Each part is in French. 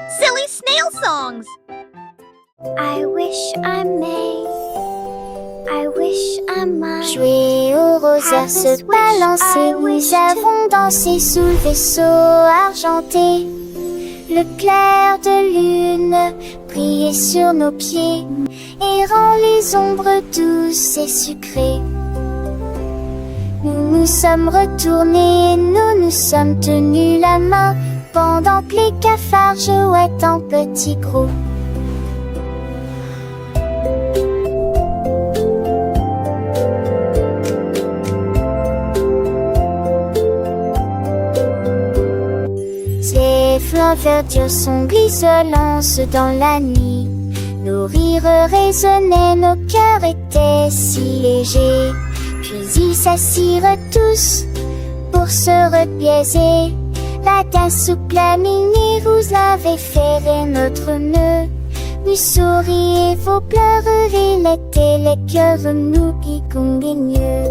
Silly snail songs! I wish I may. I wish I might. Jouer au rosaire, se balancer. Nous avons dansé sous le vaisseau argenté. Le clair de lune brillait sur nos pieds et rend les ombres douces et sucrées. Nous nous sommes retournés, nous nous sommes tenus la main pendant que les cafards jouaient en petits groupes. Les flancs verdures sont grisonnants dans la nuit. Nos rires résonnaient, nos cœurs étaient si légers. Puis ils s'assirent tous pour se repiaiser. La tasse souple à mini, vous avez ferré notre nœud. Nous souriez, vos pleurs relaient les cœurs nous qui conguigneux.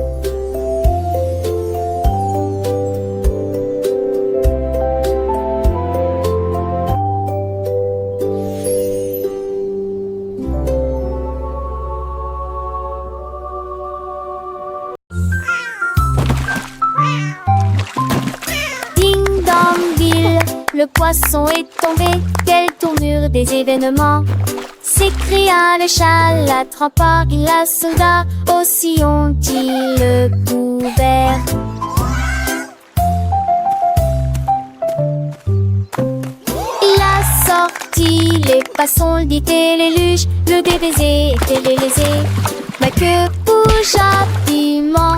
Le poisson est tombé, quelle tournure des événements, s'écria le chat, la trempa, la soldat, aussi ont-ils le couvert. Il a sorti les passons, le dit et les luges, le DBZ était les lésés. Ma queue bougea piment,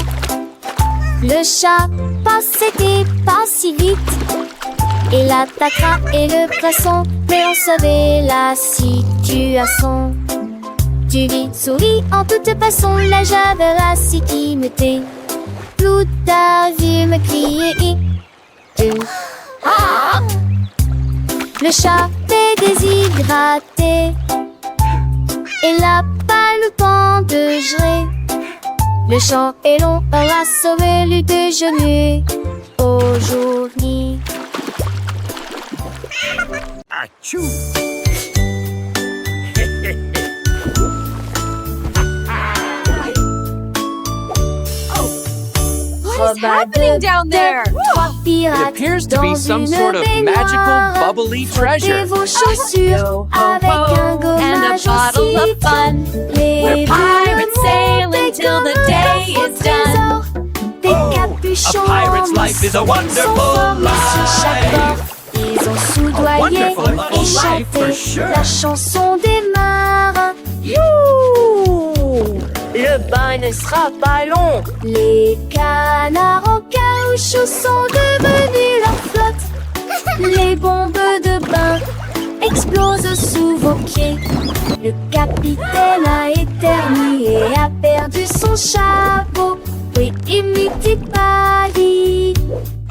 le chat passait pas si vite. Il attaquera et le poisson, mais on savait la situation. Tu vis, souris en toute façon, la javerasse qui me tait. Tout a vu me crier. Ah! Le chat est déshydraté et n'a pas le temps de gérer. Le champ est long, on a sauvé le déjeuner aujourd'hui. Achoo! What is happening down there? It appears to be some sort of magical, bubbly treasure. Vos chaussures avec un And a gommage bottle aussi of fun. Les We're pirates sailing till the day is done. Des A capuchons pirate's life is a wonderful sur chaque bord. life. Ils ont soudoyé Wonderful et life for chanté sure. la chanson des marins. Youhou! Le bain ne sera pas long. Les canards en caoutchouc sont devenus leur flotte. Les bombes de bain explosent sous vos pieds. Le capitaine a éternué et a perdu son chapeau. Oui, imite pas dit.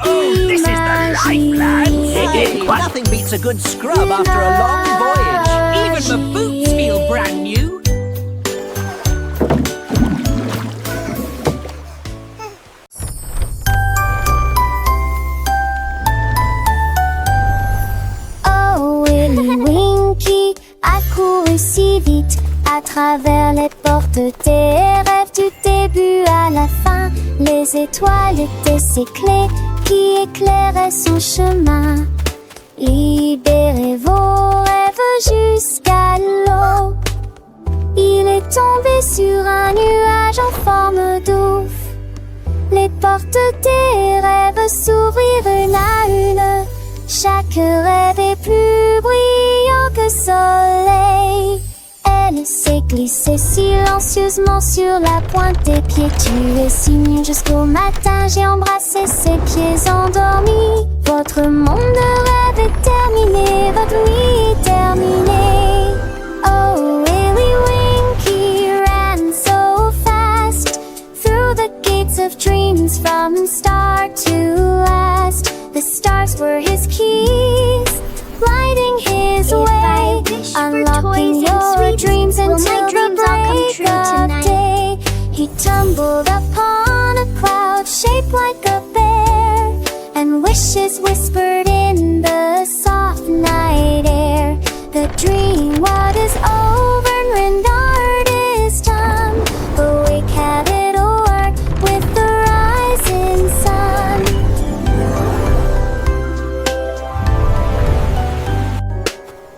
This is the life, lads. Nothing beats a good scrub after a long voyage. Even the boots feel brand new. Oh, Willy Winky a couru si vite à travers les portes des rêves du début à la fin. Les étoiles étaient ses clés qui éclairaient son chemin. Libérez vos rêves jusqu'à l'eau. Il est tombé sur un nuage en forme d'ouf. Les portes des rêves s'ouvrirent une à une. Chaque rêve est plus brillant que soleil. Elle s'est glissée silencieusement sur la pointe des pieds. Tu es si mignon jusqu'au matin. J'ai embrassé ses pieds endormis. Votre monde de rêve est terminé. Votre nuit est terminée. Oh, Willy Winky ran so fast through the gates of dreams from start to last. The stars were his keys, lighting his way, unlocking your dreams until the break of day. He tumbled upon a cloud shaped like a bear, and wishes whispered in the soft night air. Dream what is over and rendered is time. Awake, have it or work with the rising sun.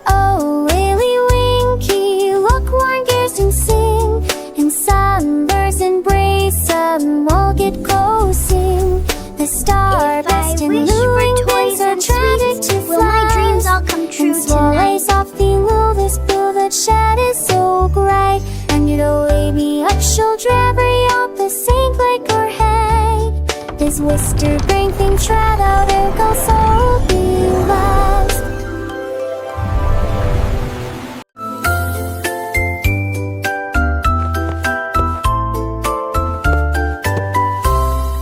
Oh, Willy Winky, look, warm gears and sing. And sunbursts embrace them, all get closing. The star-best and moving things are tragic to fly. Will my dreams all come true And small tonight? lace off below this blue that shed is so bright. And you'll wake me up, shoulder every up the sink like her head. This whisper bring things right out, there goes so be lost.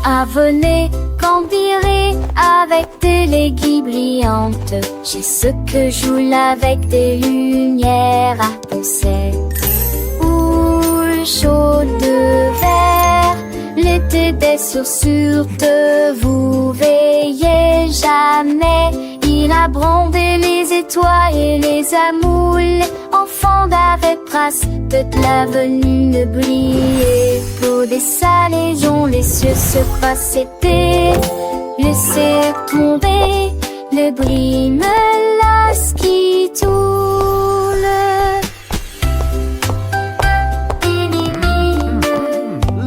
Ah, venez, campirer avec des aiguilles brillantes. J'ai ce que je voulais avec des lumières à penser. Ou chaud de verre, l'été des chaussures de vous veillez jamais. Il a brandé les étoiles et les amoules. Enfants d'avec trace de l'avenue briller. Pour des salés dont les cieux se passaient. Laissez tomber le bris me lasse qui tourne.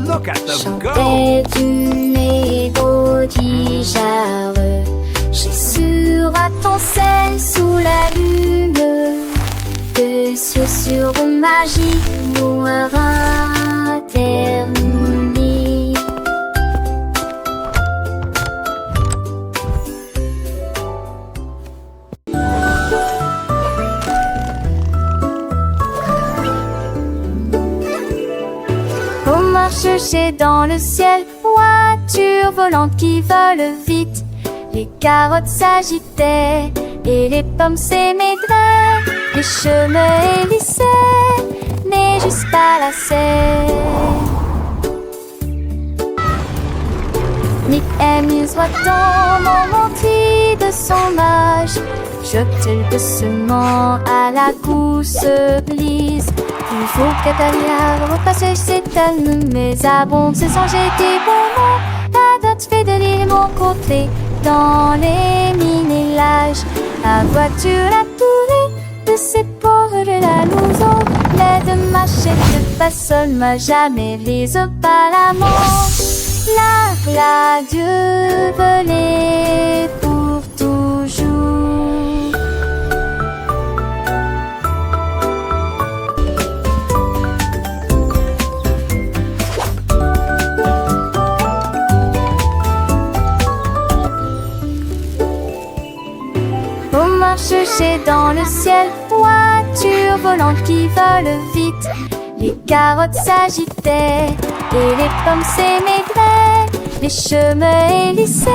Look at them go! Chantait du mélodie jarre. J'ai sur à ton sel sous la lune. De sur magie pour terminer. On marche chercher dans le ciel, voiture volante qui vole vite. Les carottes s'agitaient et les pommes s'émaidraient. Les chemins hélissaient, mais juste pas la serre. Nick amuse dans mon mentis de son âge. Jette doucement à la gousse glisse. Il faut qu'Atalia repasse ses talons, mais abonde se sent jeter bon. La date fait de l'île mon côté dans les minélages. La voiture a tourné de ses pauvres la louson. L'aide machette pas seule m'a jamais les pas la mort. La Dieu volait pour toujours. On marche chercher dans le ciel, voiture volante qui vole vite. Les carottes s'agitaient et les pommes s'émaidraient. Les chemins hélissaient,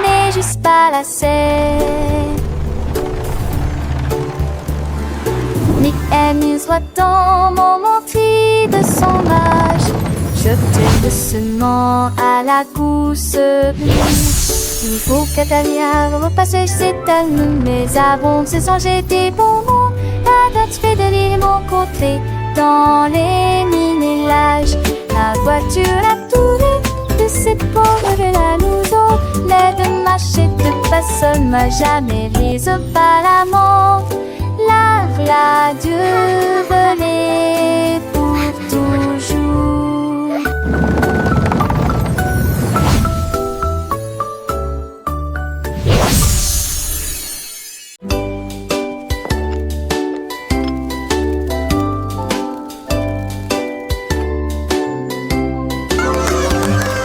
mais juste pas la serre. Nick amuse dans mon mentis de son âge. Jette doucement à la gousse glisse. Il faut qu'Atalia repasse ses talons, mais abonde se sont jetés bonbons. La date fait de l'île mon côté dans les minélages. La voiture a tourné de ses pauvres la louson. L'aide machette pas seule m'a jamais les pas la mort. La Dieu volait pour toujours.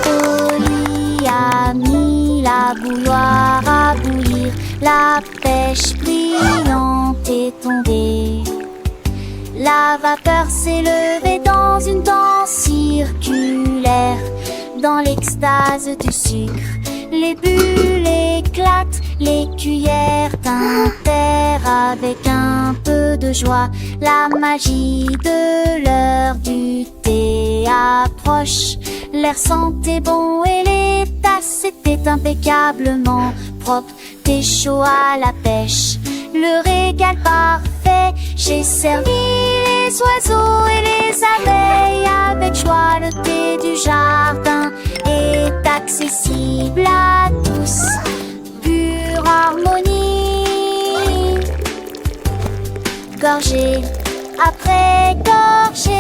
Oli a mis la bouilloire à bouillir. La pêche brillante est tombée. La vapeur s'est levée dans une danse circulaire. Dans l'extase du sucre, les bulles éclatent, les cuillères tintèrent avec un peu de joie. La magie de l'heure du thé approche. L'air sentait bon et les tasses étaient impeccablement propres. T'es chaud à la pêche, le régal parfait. J'ai servi les oiseaux et les abeilles avec joie. Le thé du jardin est accessible à tous. Pure harmonie, gorgée après gorgée.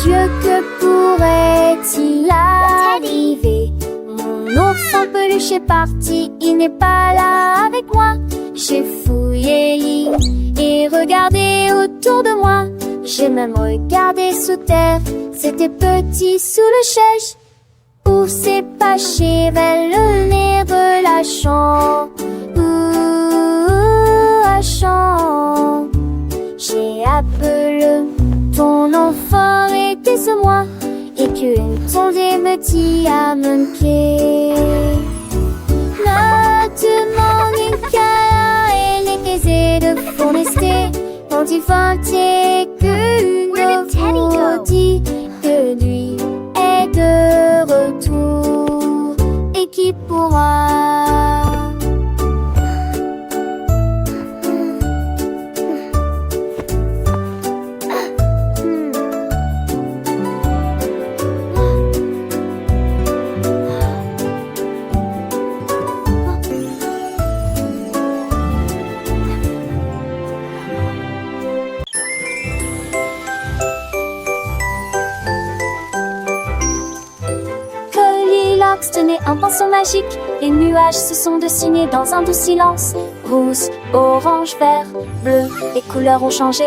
Dieu, que pourrait-il arriver? Mon ours en peluche est parti, il n'est pas là avec moi. J'ai fouillé et regardé autour de moi. J'ai même regardé sous terre, c'était petit sous le chaise. Où s'est caché vers le nez de la chambre? La chambre. J'ai appelé ton enfant était ce moi, et qu'une tondée me dit à manquer. Ne demande qu'à elle est aisée de forester, quand il vantait qu'une vous dit que lui est de retour, et qui pourra tenait un pinceau magique, les nuages se sont dessinés dans un doux silence. Rouge, orange, vert, bleu, les couleurs ont changé,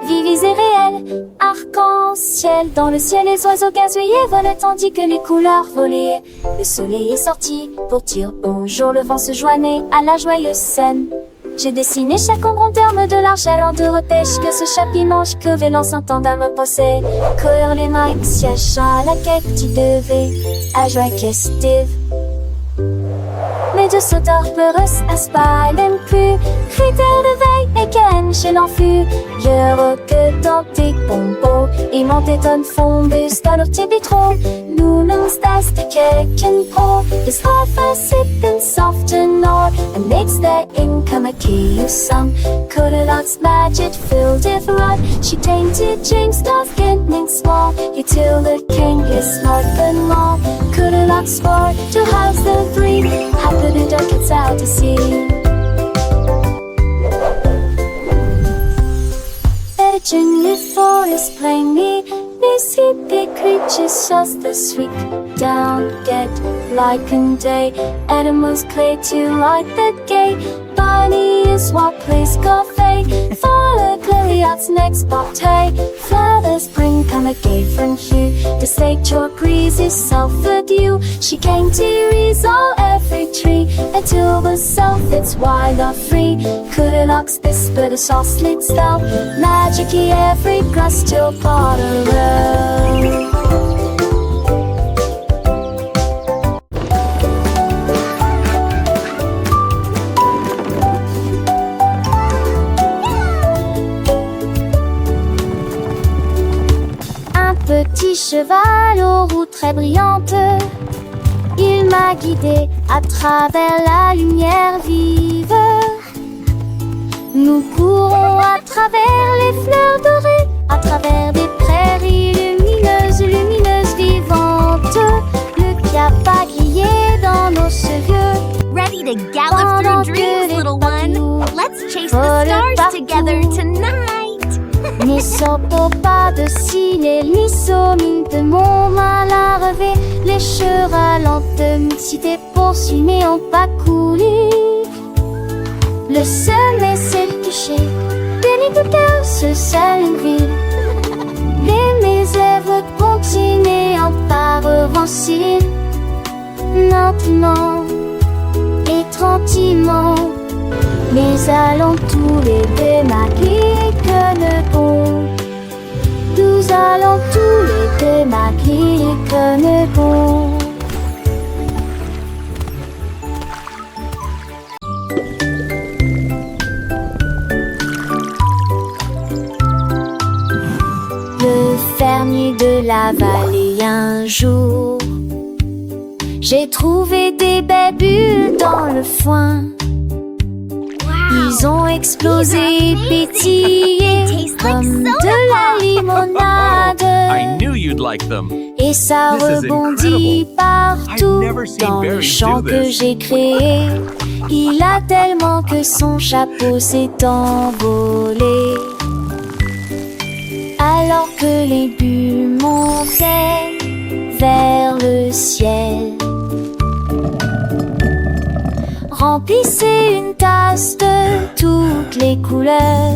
vives et réelles. Arc-en-ciel, dans le ciel les oiseaux gazouillaient volaient tandis que les couleurs volaient. Le soleil est sorti pour dire bonjour, le vent se joignait à la joyeuse scène. J'ai dessiné chaque ombre en termes de l'argent de repêche, que ce chapimange que vélant s'entendait me poser. Courir les mains, siège à la quête, tu devais à joie festive. Mais de sauteurs peureux à même plus, critères de veille et qu'un chez l'enfus. Je que dans tes pompos, et mon téton fond bus dans nos petits bitrons. Nous nous das de keken pro, the sofa sipping soft and all, and makes the income a key of some. Goldilocks magic filled with rod, she tainted James North getting small. You till the king is smart and long. Goldilocks swore to house the three, happy the duck gets out to sea. Legend before is plainly these hippie creatures just the sweet down get like and day. Animals play to like the gay. Bunny is what plays coffee. Follow Gloriot's next bobtail. Flowers bring come a gay from hue. The sage or breeze is self-adieu. She came to resolve every tree until the self it's wild or free. Goldilocks whisper the sauce lids down. Magic-y every grass till Potter Road. Petit cheval aux roues très brillantes, il m'a guidé à travers la lumière vive. Nous courons à travers les fleurs dorées, à travers des prairies lumineuses, lumineuses, vivantes. Le cap a grillé dans nos cheveux. Ready to gallop through dreams, little one? Let's chase the stars together tonight. Ne sortons pas de cils, ni mine de mon mal à relever. Les chevaux lentes, mixité poursuit, mais on pas coulé. Le soleil s'est couché, béni de cœur, ce seul une ville. Mes lèvres continuent en pas revancer. Lentement et tranquillement, mais allons tous les deux marquer que le bon de ma grille comme bon. Le fermier de la vallée un jour, j'ai trouvé des belles bulles dans le foin. Ils ont explosé et pétillé comme de la limonade. I knew you'd like them. Et ça This is rebondit incredible. partout I've never seen dans le berries champ do que this. j'ai créé. Il a tellement que son chapeau s'est envolé. Alors que les bulles montaient vers le ciel. Remplissez une tasse de toutes les couleurs,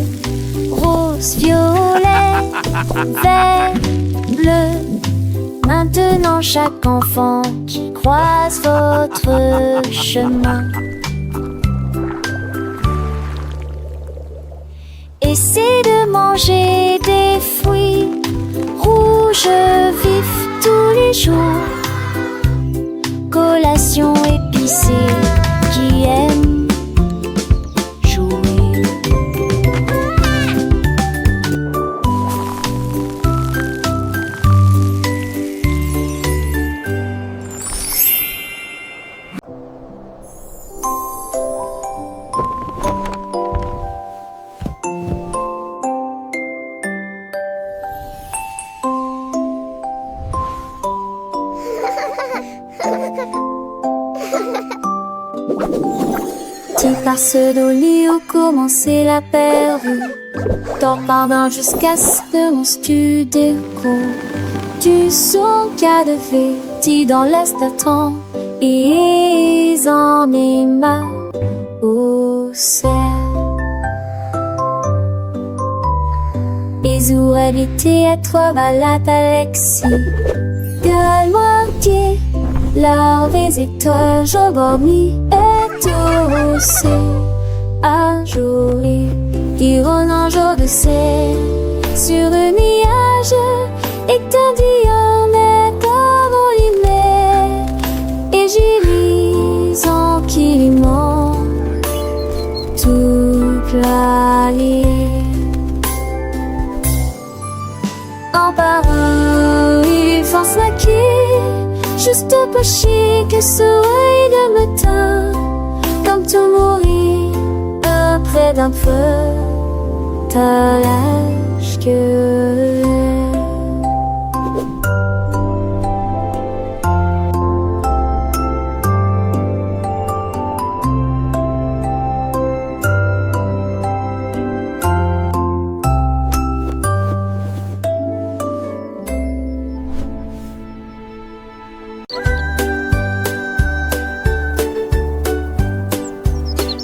rose, violet, vert, bleu. Maintenant chaque enfant qui croise votre chemin, essaie de manger des fruits rouges vifs tous les jours. Collation épicée qui aime jouer. Tu passes dans lit où commencer la période. T'en parles jusqu'à ce que mon studio découvre. Tu sens qu'il y a de vêtis dans l'est temps. Et ils en est marre au ciel. Ils auraient été être malade Alexis. De moitié, leur visiteur, je dormis et aussi un jour, ils rôdent un jour de ciel sur le nuage et t'en dis on est envolé. Et j'y lis en kiliment toute la ligne. En parole, ils font snacker, juste pas chier que soleil de matin. Comme tout mourir près d'un feu, t'as l'âge que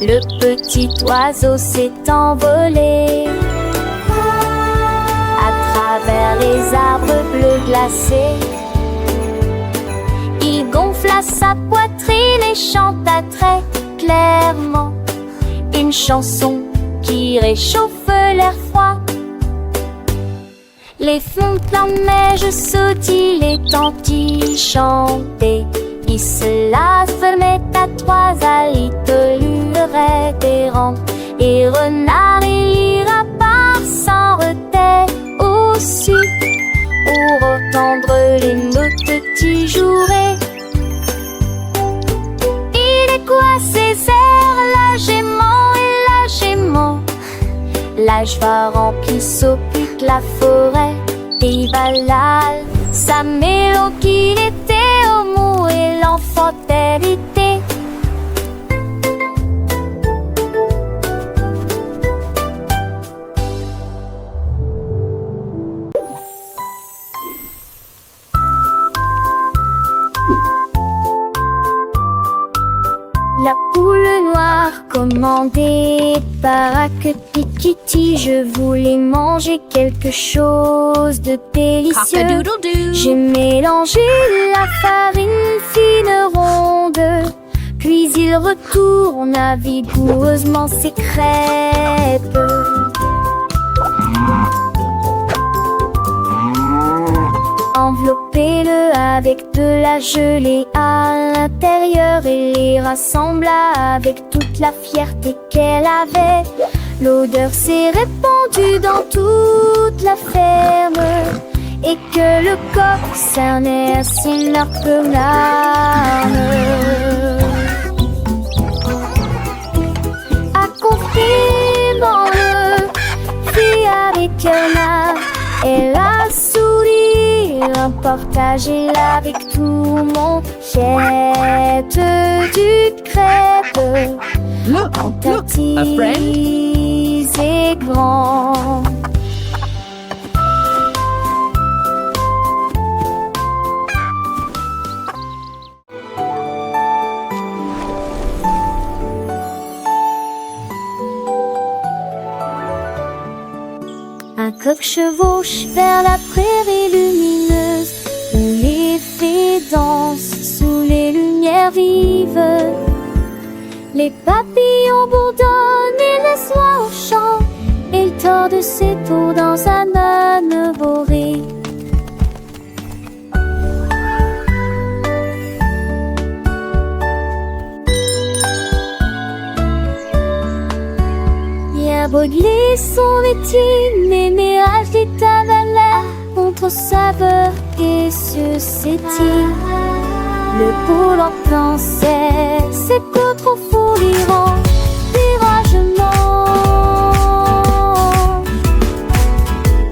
le petit oiseau s'est envolé à travers les arbres bleus glacés. Il gonfla sa poitrine et chanta très clairement une chanson qui réchauffe l'air froid. Les fontaines de neige sautillent, les tantis chantaient. Il se la fermait à trois alitelures révérentes. Et renard il ira par sans retard au-dessus pour entendre les notes qui joueraient. Il est quoi ces airs, la gément, l'âge va remplir s'occupe la forêt. Et balade sa mélodie qu'il était au mou et l'enfant hérité. La poule noire commandée par Kitty, je voulais manger quelque chose de délicieux. Cock-a-doodle-doo. J'ai mélangé la farine fine ronde, puis il retourna vigoureusement ses crêpes. Enveloppé avec de la gelée à l'intérieur et les rassembla avec toute la fierté qu'elle avait. L'odeur s'est répandue dans toute la ferme et que le coq cernait ainsi notre larmes. Accompagnement le fit avec un art et la sourire, un partagé avec tout mon jette du crêpe. Look, en look, a friend. petits et grands. Un coq chevauche vers la prairie lumineuse où les fées dansent sous les lumières vives. Les papillons bourdonnent et laissent l'oie au chant. Il tord de ses tours dans un âne boré. Bien brûlé son métier, les mirages des tavalères contre saveur et suscétile. Le poule en pensait, c'est que trop fou l'Iran, viragement.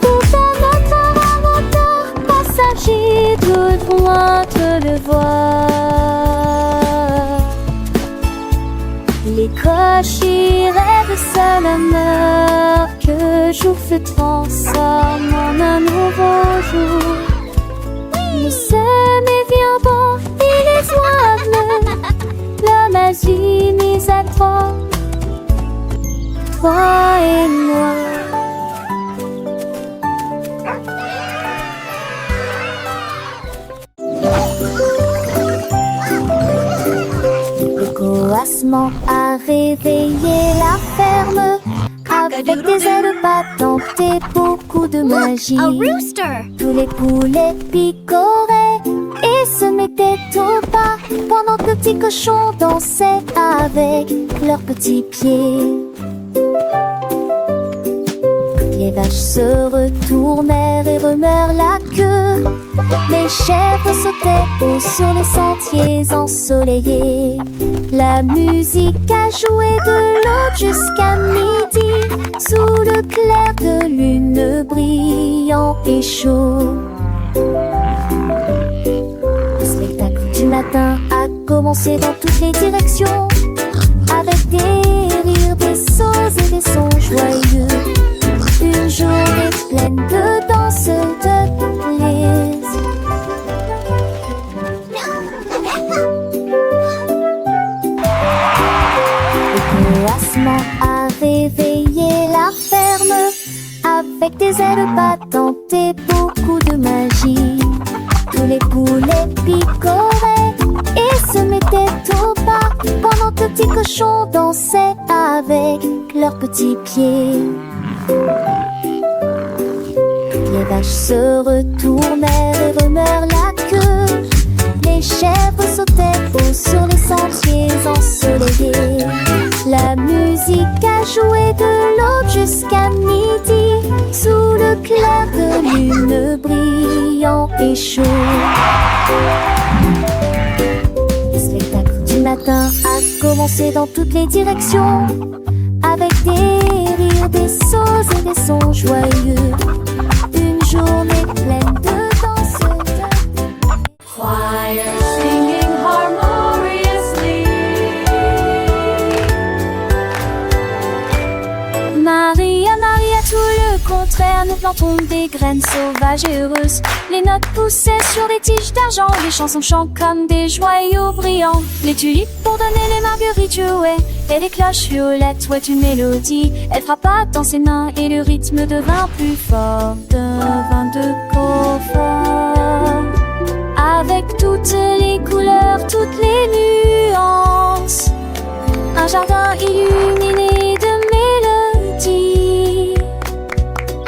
Tout un autre inventeur, passager de loin te le voir. Les cochers rêvent seul un heure que jour se transforme en un nouveau jour. Nous sommes bien bon et les oies l'homme agit mis à trois et moi. Le coassement a réveillé la ferme avec des ailes battantes et beaucoup de magie. A rooster! Tous les poulets picoraient et se mettaient au pas pendant que le petit cochon dansait avec leurs petits pieds. Les vaches se retournèrent et remuèrent la queue. Les chèvres sautaient haut sur les sentiers ensoleillés. La musique a joué de l'aube jusqu'à midi, sous le clair de lune brillant et chaud. Le spectacle du matin a commencé dans toutes les directions, avec des rires, des sauts et des sons joyeux. Une journée pleine de danse, de plaisir. Le coassement a réveillé la ferme avec des ailes battantes et beaucoup de magie. Tous les poulets picoraient et se mettaient au pas pendant que le petit cochon dansait avec leurs petits pieds. Les vaches se retournèrent et remuèrent la queue. Les chèvres sautaient haut sur les sentiers ensoleillés. La musique a joué de l'aube jusqu'à midi, sous le clair de lune brillant et chaud. Le spectacle du matin a commencé dans toutes les directions, avec des rires, des sauts et des sons joyeux. Une journée pleine de danse, Choir singing harmoniously. Maria, Maria, tout le contraire, nous plantons des graines sauvages et heureuses. Les notes poussaient sur des tiges d'argent, les chansons chantent comme des joyaux brillants. Les tulipes pour donner les marguerites jouaient, et les cloches violettes jouaient une mélodie. Elle frappa dans ses mains et le rythme devint plus fort, devint de confort. Avec toutes les couleurs, toutes les nuances, un jardin illuminé de mélodies,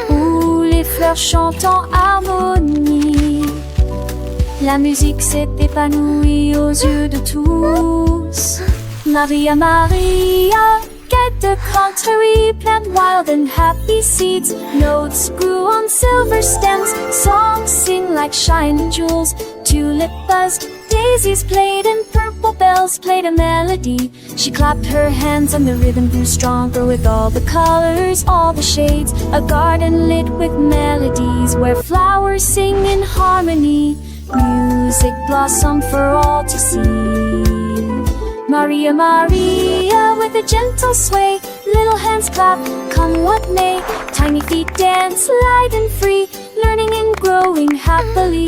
où les fleurs chantent en harmonie. La musique s'est épanouie aux yeux de tous. Maria, Maria, get the contrary, plant wild and happy seeds. Notes grew on silver stems, songs sing like shining jewels. Tulip buzzed, daisies played, and purple bells played a melody. She clapped her hands and the rhythm grew stronger with all the colors, all the shades. A garden lit with melodies where flowers sing in harmony. Music blossomed for all to see. Maria, Maria, with a gentle sway, little hands clap, come what may. Tiny feet dance light and free, learning and growing happily.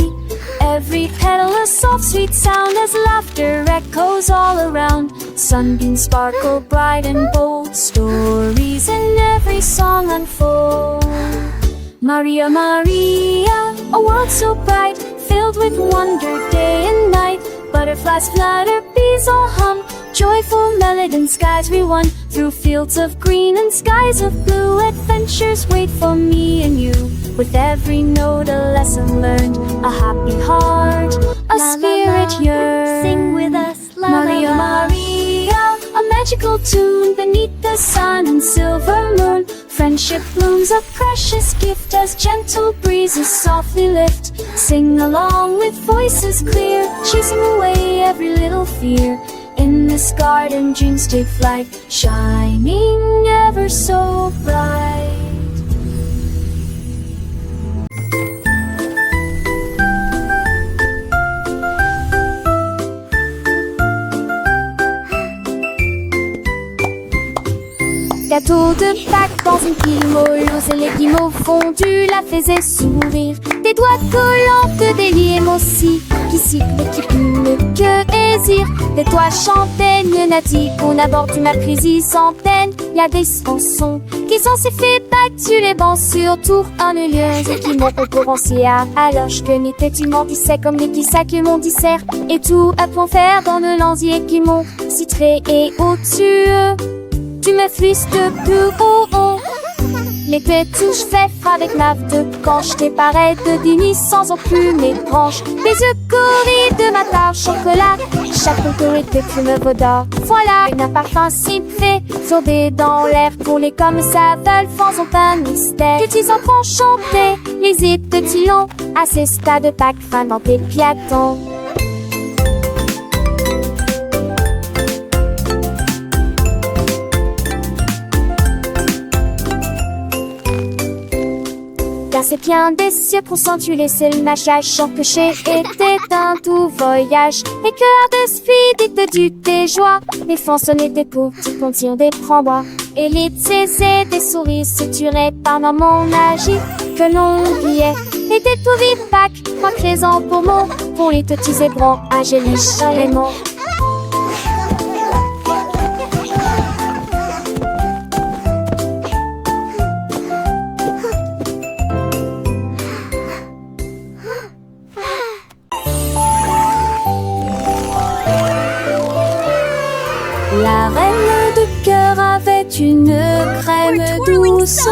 Every petal a soft sweet sound as laughter echoes all around. Sunbeams sparkle bright and bold, stories in every song unfold. Maria, Maria, a world so bright, filled with wonder day and night. Butterflies flutter, bees all hum, joyful melody and skies we won. Through fields of green and skies of blue, adventures wait for me and you. With every note a lesson learned, a happy heart, a spirit yearns. Sing with us, la Maria, la la. Maria, a magical tune beneath the sun and silver moon. Friendship blooms a precious gift as gentle breezes softly lift. Sing along with voices clear, chasing away every little fear. In this garden dreams take flight, shining ever so bright. Gâteau de Pâques dans une pile molose, et les guimauves fondus la faisaient sourire. Des doigts collants de délier aussi, qui sifflent et qui plument, que désir. Des toits chantaient, Nati, on aborde du mépris sans peine. Y a des chansons qui sont si fait battus les bancs sur tour en lieu, et qui m'ont concurrencé à l'âge que n'était tu m'en disais comme les petits sacs que mon dissert. Et tout à point faire dans le lanzier qui monte, citré et au-dessus. Tu me flisses de plus haut. L'été touche fait avec ma de quand je t'ai pareil de dîner sans en plus mes branches. Les yeux corris de ma tarte chocolat, chaque contour était plume d'or. Voilà, un parfum si fait, sorbet dans l'air, pour les comme ça veulent, faisons pas mystère. Petits enfants chantaient les hits de Tillon, à ces stades de Pâques, fin dans tes piatons. Car c'est bien des cieux pour tu laisser le mâchage sans péché était un doux voyage. Et cœur de sphidique du tes joies, les fans sonnaient des coups, qui contirent des frambois. Et les et des souris suturées par maman magique que l'on oubliait. Et des tout vives Pâques, moi présent pour mon, pour les petits zébrants, angéliques, Raymond. La reine de cœur avait une crème douce.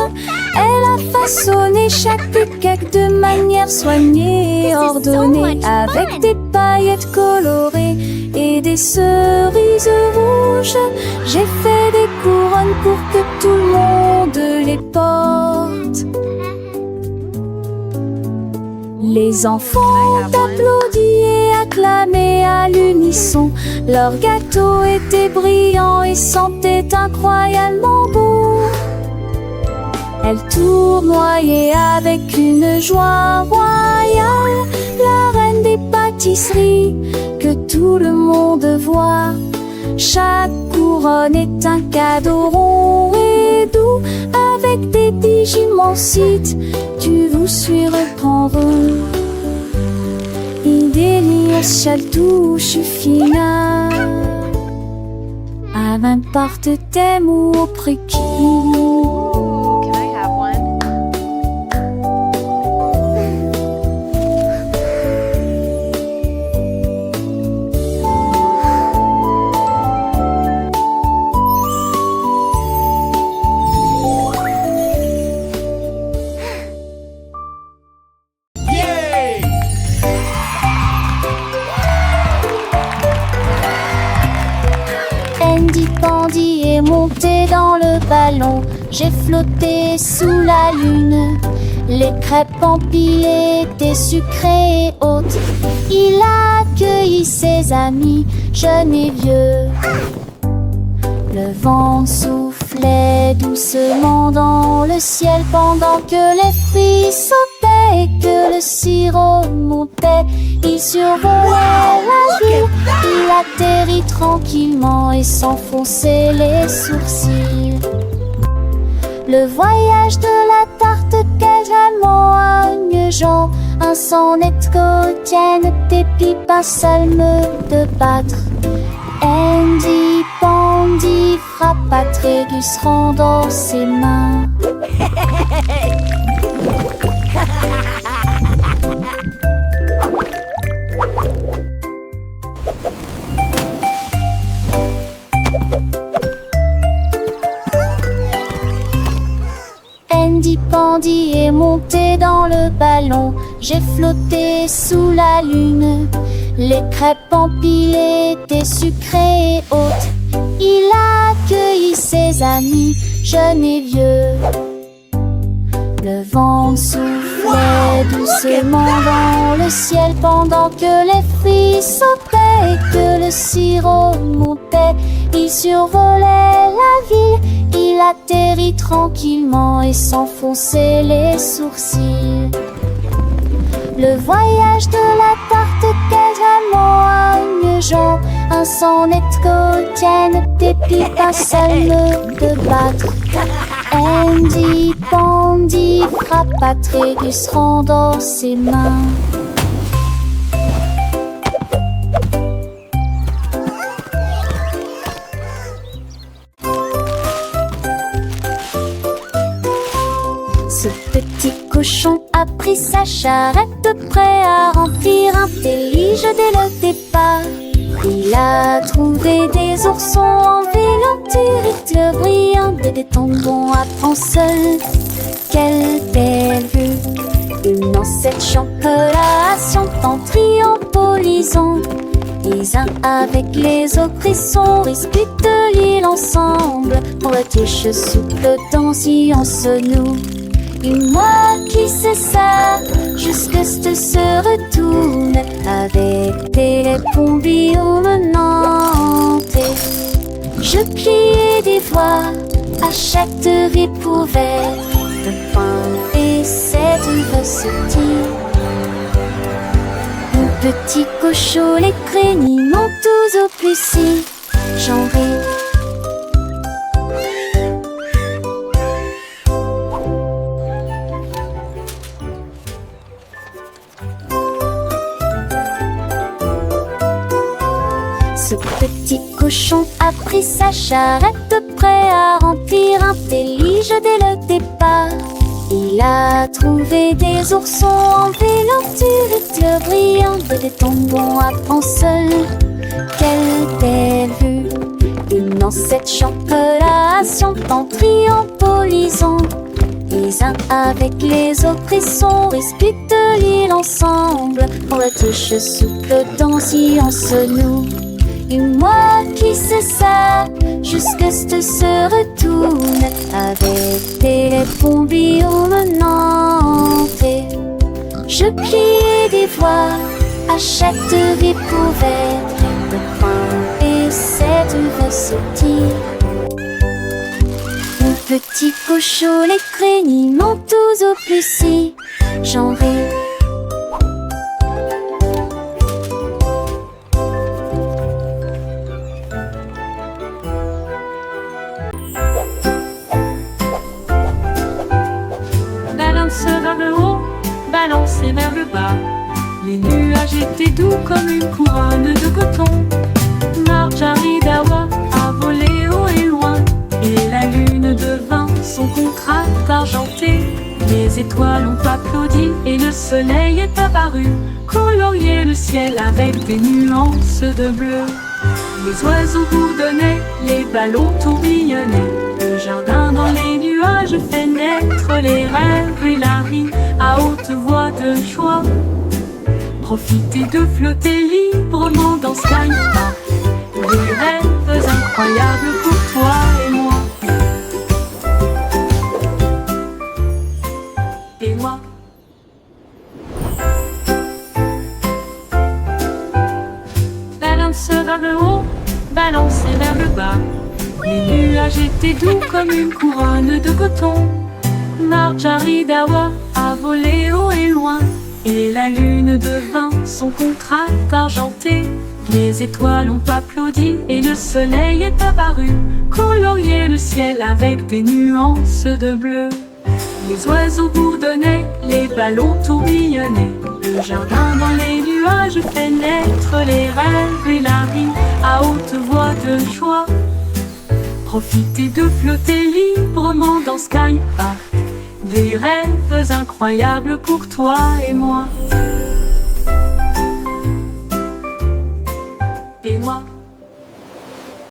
Elle a façonné chaque cake de manière soignée et ordonnée, avec des paillettes colorées et des cerises rouges. J'ai fait des couronnes pour que tout le monde les porte. Les enfants applaudissent et acclamaient à l'unisson. Leur gâteau était brillant et sentait incroyablement bon. Elle tournoyait avec une joie royale, la reine des pâtisseries que tout le monde voit. Chaque couronne est un cadeau rond et doux, avec des digimonsites, tu vous suis reprendre. Idélie seule touche finale, à n'importe thème ou au prix qui. Can I have one? ballon, j'ai flotté sous la lune. Les crêpes empilées étaient sucrées et hautes. Il a accueilli ses amis, jeunes et vieux. Le vent soufflait doucement dans le ciel pendant que les fruits sautaient et que le sirop montait. Il survolait la ville, il atterrit tranquillement et s'enfonçait les sourcils. Le voyage de la tarte quasiment agnegeant, un sonnet quotidien, des pipes, un salme de battre. Andy Pandy frappa Trégus dans ses mains. Andy Pandy est monté dans le ballon, j'ai flotté sous la lune. Les crêpes empilées étaient sucrées et hautes. Il a accueilli ses amis, jeunes et vieux. Le vent soufflait doucement dans le ciel pendant que les fruits sautaient et que le sirop montait. Il survolait la ville, il atterrit tranquillement et s'enfonçait les sourcils. Le voyage de la tarte quasiment agnegeant, un sonnet quotidien, des pipes, un salme de battre. Andy Pandy frappa Trégus dans ses mains. Ce petit cochon a pris sa charrette, prêt à remplir un délige dès le départ. Il a trouvé des oursons en vélo, brillants, des tendons à prendre seul. Quelle belle vue! Une ancêtre chocolat chantant, triompholisant. Les uns avec les autres, ils sont disputent l'île ensemble. Pour la tige souple danser en se noue. Et moi qui sais ça, jusque se retourne avec des pombillons menantés. Je pliais des voix à chaque ripouvette de pain et cette recetille. Mon petit cochon, les crénis m'ont tous au plus si j'en ris. Ce petit cochon a pris sa charrette, prêt à remplir un délige dès le départ. Il a trouvé des oursons en vélo, brillants, des tendons à prendre seul. Quelle belle vue! Une ancêtre chocolat chantant, triompholisant. Les uns avec les autres, ils sont disputent l'île ensemble. Pour la touche souple danser en se noue. Et moi qui sais ça, jusque se retourne avec des pombillons menantés. Je pliais des voix à chaque ripouvette de pain et cette recetille. Mon petit cochon, les crénis m'ont tous au plus si j'en ris. Vers le haut, balancé vers le bas. Les nuages étaient doux comme une couronne de coton. Marjaridawa a volé haut et loin, et la lune devint son contraste argenté. Les étoiles ont applaudi et le soleil est apparu, colorier le ciel avec des nuances de bleu. Les oiseaux bourdonnaient, les ballons tourbillonnaient. Le jardin dans les nuages fait naître les rêves et la rime à haute voix de joie. Profitez de flotter librement dans Sky Park. Des rêves incroyables pour toi et moi. moi. Balance vers le haut, balance vers le bas. Les nuages étaient doux comme une couronne de coton. Marjorie Dawa a volé haut et loin, et la lune devint son contraste argenté. Les étoiles ont applaudi et le soleil est apparu, colorier le ciel avec des nuances de bleu. Les oiseaux bourdonnaient, les ballons tourbillonnaient. Le jardin dans les nuages fait naître les rêves et la vie à haute voix de joie. Profitez de flotter librement dans Sky Park, des rêves incroyables pour toi et moi. Et moi.